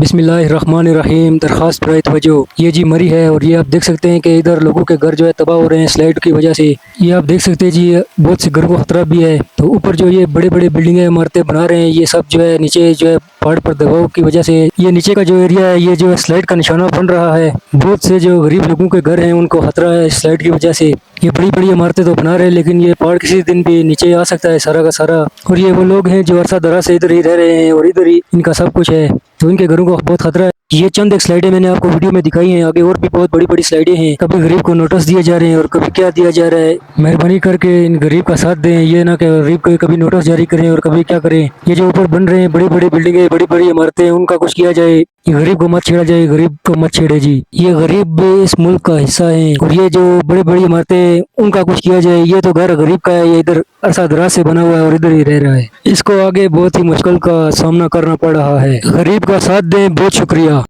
बिस्मिल्लाहिर्रहमानिर्रहीम। दरख्वास्त बराए तवज्जो। ये जी मरी है और ये आप देख सकते हैं कि इधर लोगों के घर जो है तबाह हो रहे हैं स्लाइड की वजह से। ये आप देख सकते हैं जी, ये बहुत से घरों को खतरा भी है। तो ऊपर जो ये बड़े बड़े बिल्डिंगें इमारतें बना रहे हैं, ये सब जो है नीचे जो है पहाड़ पर दबाव की वजह से ये नीचे का जो एरिया है ये जो है स्लाइड का निशाना बन रहा है। बहुत से जो गरीब लोगों के घर हैं उनको खतरा है स्लाइड की वजह से। ये बड़ी बड़ी इमारतें तो बना रहे हैं लेकिन ये पहाड़ किसी दिन भी नीचे आ सकता है सारा का सारा। और ये वो लोग हैं जो अरसा दराज से इधर ही रह रहे हैं और इधर ही इनका सब कुछ है, तो इनके घरों को बहुत खतरा है। ये चंद एक स्लाइडें मैंने आपको वीडियो में दिखाई हैं, आगे और भी बहुत बड़ी बड़ी स्लाइडें हैं। कभी गरीब को नोटिस दिए जा रहे हैं और कभी क्या दिया जा रहा है। मेहरबानी करके इन गरीब का साथ दें, ये ना कि गरीब को कभी नोटिस जारी करें और कभी क्या करें। ये जो ऊपर बन रहे हैं बड़ी बड़ी बिल्डिंगें, बड़ी बड़ी इमारतें, उनका कुछ किया जाए। ये गरीब को मत छेड़ा जाए, गरीब को मत छेड़े जी। ये गरीब इस मुल्क का हिस्सा है और ये जो बड़ी बड़ी इमारतें उनका कुछ किया जाए। ये तो घर गरीब का है, ये इधर अरसा दराज से बना हुआ है और इधर ही रह रहा है। इसको आगे बहुत ही मुश्किल का सामना करना पड़ रहा है। गरीब का साथ दें, बहुत शुक्रिया।